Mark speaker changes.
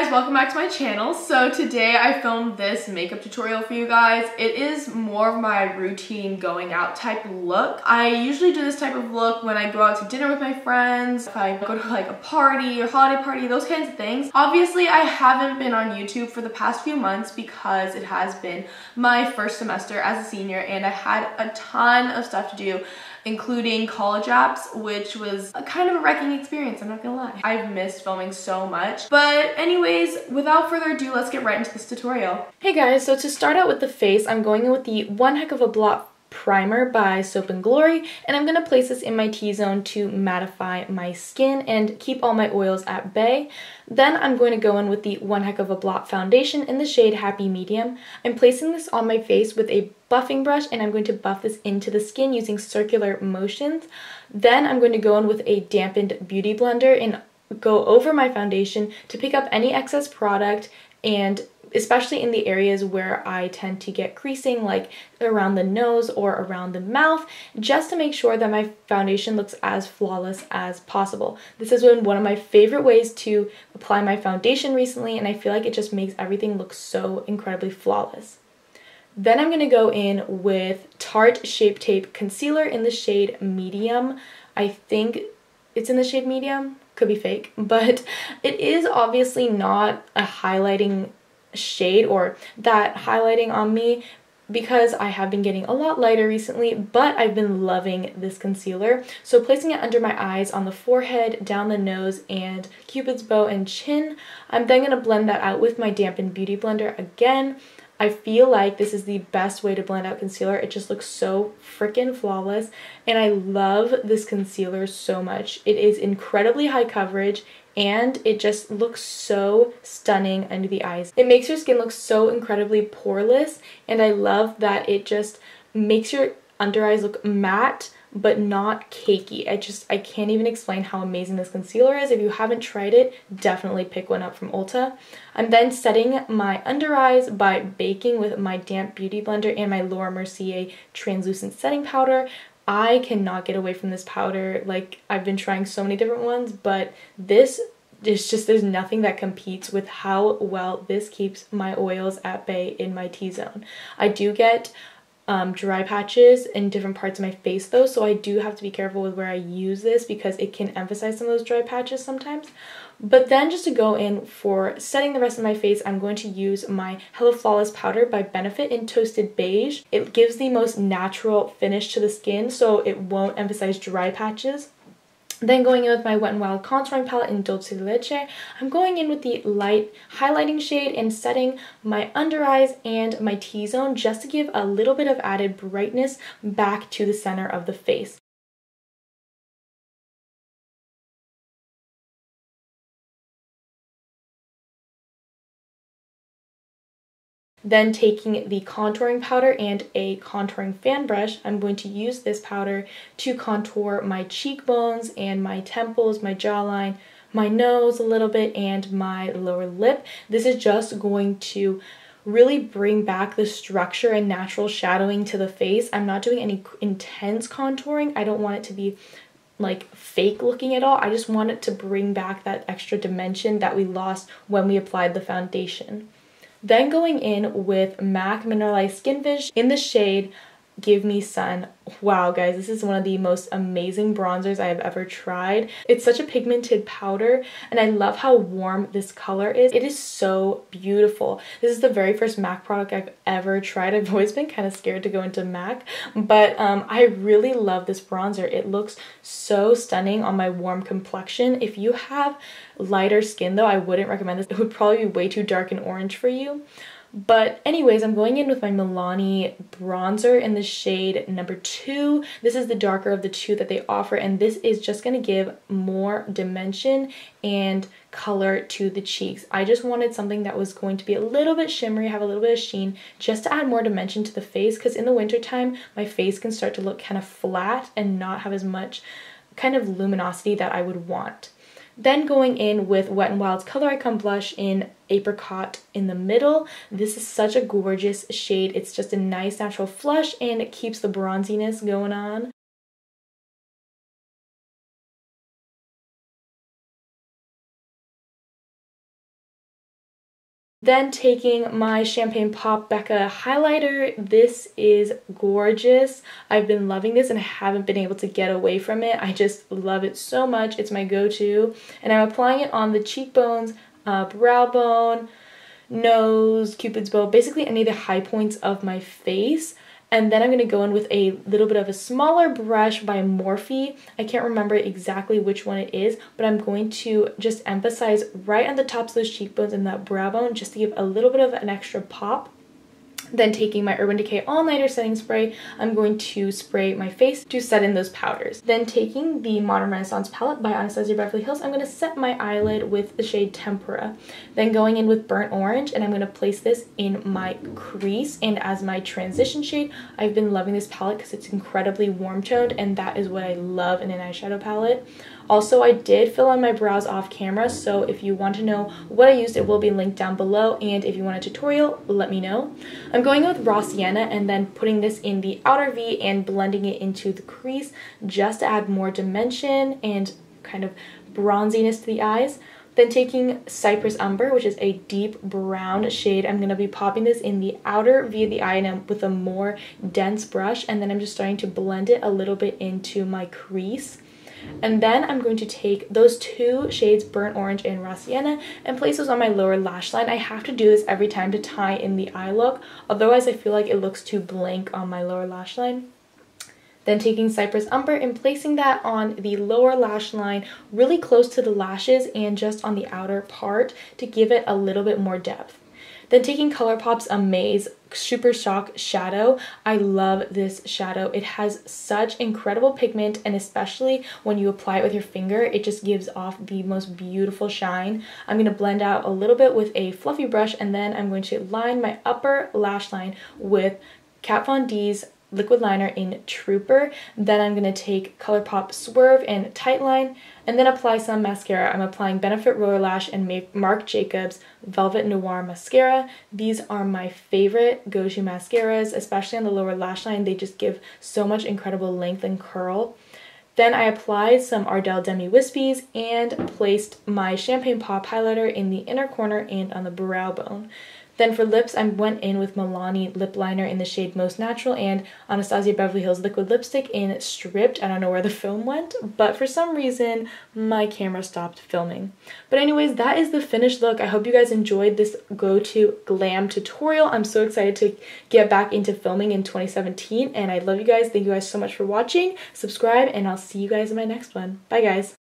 Speaker 1: guys, welcome back to my channel. So today I filmed this makeup tutorial for you guys. It is more of my routine going out type look. I usually do this type of look when I go out to dinner with my friends, if I go to like a party or holiday party, those kinds of things. Obviously I haven't been on YouTube for the past few months because it has been my first semester as a senior and I had a ton of stuff to do, including college apps, which was a kind of a wrecking experience, I'm not gonna lie. I've missed filming so much. But anyways, without further ado, let's get right into this tutorial. Hey guys, so to start out with the face, I'm going in with the One Heck of a Blot primer by Soap & Glory, and I'm going to place this in my T-zone to mattify my skin and keep all my oils at bay. Then I'm going to go in with the One Heck of a Blot foundation in the shade Happy Medium. I'm placing this on my face with a buffing brush and I'm going to buff this into the skin using circular motions. Then I'm going to go in with a dampened beauty blender and go over my foundation to pick up any excess product, and especially in the areas where I tend to get creasing, like around the nose or around the mouth, just to make sure that my foundation looks as flawless as possible. This has been one of my favorite ways to apply my foundation recently, and I feel like it just makes everything look so incredibly flawless. Then I'm going to go in with Tarte Shape Tape Concealer in the shade Medium. I think it's in the shade Medium, could be fake, but it is obviously not a highlighting shade or that highlighting on me because I have been getting a lot lighter recently, but I've been loving this concealer. So placing it under my eyes, on the forehead, down the nose, and Cupid's bow and chin. I'm then going to blend that out with my dampened beauty blender again. I feel like this is the best way to blend out concealer. It just looks so freaking flawless, and I love this concealer so much. It is incredibly high coverage and it just looks so stunning under the eyes. It makes your skin look so incredibly poreless, and I love that it just makes your under eyes look matte but not cakey. I can't even explain how amazing this concealer is. If you haven't tried it, definitely pick one up from Ulta. I'm then setting my under eyes by baking with my damp beauty blender and my Mercier translucent setting powder. I cannot get away from this powder. Like, I've been trying so many different ones, but this is just, there's nothing that competes with how well this keeps my oils at bay in my T-zone. I do get dry patches in different parts of my face though, so I do have to be careful with where I use this because it can emphasize some of those dry patches sometimes. But then just to go in for setting the rest of my face, I'm going to use my Hello Flawless powder by Benefit in Toasted Beige. It gives the most natural finish to the skin, so it won't emphasize dry patches. Then going in with my Wet n Wild contouring palette in Dulce Leche, I'm going in with the light highlighting shade and setting my under eyes and my T-zone just to give a little bit of added brightness back to the center of the face. Then taking the contouring powder and a contouring fan brush, I'm going to use this powder to contour my cheekbones and my temples, my jawline, my nose a little bit, and my lower lip. This is just going to really bring back the structure and natural shadowing to the face. I'm not doing any intense contouring. I don't want it to be like fake looking at all. I just want it to bring back that extra dimension that we lost when we applied the foundation. Then going in with MAC Mineralized Skin Vision in the shade Give Me Sun. Wow guys, this is one of the most amazing bronzers I have ever tried. It's such a pigmented powder and I love how warm this color is. It is so beautiful. This is the very first MAC product I've ever tried. I've always been kind of scared to go into MAC, but I really love this bronzer. It looks so stunning on my warm complexion. If you have lighter skin though, I wouldn't recommend this. It would probably be way too dark and orange for you. But anyways, I'm going in with my Milani bronzer in the shade number 2. This is the darker of the two that they offer, and this is just going to give more dimension and color to the cheeks. I just wanted something that was going to be a little bit shimmery, have a little bit of sheen, just to add more dimension to the face, because in the wintertime, my face can start to look kind of flat and not have as much kind of luminosity that I would want. Then going in with Wet n Wild's Coloricon blush in Apricot in the middle. This is such a gorgeous shade. It's just a nice natural flush and it keeps the bronziness going on. Then taking my Champagne Pop Becca highlighter. This is gorgeous. I've been loving this and I haven't been able to get away from it. I just love it so much. It's my go-to. And I'm applying it on the cheekbones, brow bone, nose, cupid's bow, basically any of the high points of my face. And then I'm going to go in with a little bit of a smaller brush by Morphe. I can't remember exactly which one it is, but I'm going to just emphasize right on the tops of those cheekbones and that brow bone just to give a little bit of an extra pop. Then taking my Urban Decay All Nighter setting spray, I'm going to spray my face to set in those powders. Then taking the Modern Renaissance palette by Anastasia Beverly Hills, I'm going to set my eyelid with the shade Tempera. Then going in with Burnt Orange, and I'm going to place this in my crease. And as my transition shade, I've been loving this palette because it's incredibly warm toned, and that is what I love in an eyeshadow palette. Also, I did fill in my brows off camera, so if you want to know what I used, it will be linked down below, and if you want a tutorial, let me know. I'm going with Raw Sienna and then putting this in the outer V and blending it into the crease just to add more dimension and kind of bronziness to the eyes. Then taking Cypress Umber, which is a deep brown shade, I'm going to be popping this in the outer V of the eye and with a more dense brush, and then I'm just starting to blend it a little bit into my crease. And then I'm going to take those two shades, Burnt Orange and Raw Sienna, and place those on my lower lash line. I have to do this every time to tie in the eye look, otherwise I feel like it looks too blank on my lower lash line. Then taking Cypress Umber and placing that on the lower lash line really close to the lashes and just on the outer part to give it a little bit more depth. Then taking Colourpop's Amaze Super Shock Shadow. I love this shadow. It has such incredible pigment, and especially when you apply it with your finger, it just gives off the most beautiful shine. I'm going to blend out a little bit with a fluffy brush, and then I'm going to line my upper lash line with Kat Von D's liquid liner in Trooper. Then I'm going to take Colourpop Swerve and Tightline, and then apply some mascara. I'm applying Benefit Rollerlash and Marc Jacobs Velvet Noir Mascara. These are my favorite go-to mascaras, especially on the lower lash line. They just give so much incredible length and curl. Then I applied some Ardell Demi Wispies and placed my Champagne Pop highlighter in the inner corner and on the brow bone. Then for lips, I went in with Milani lip liner in the shade Most Natural and Anastasia Beverly Hills liquid lipstick in Stripped. I don't know where the film went, but for some reason my camera stopped filming. But anyways, that is the finished look. I hope you guys enjoyed this go-to glam tutorial. I'm so excited to get back into filming in 2017, and I love you guys. Thank you guys so much for watching. Subscribe, and I'll see you guys in my next one. Bye guys.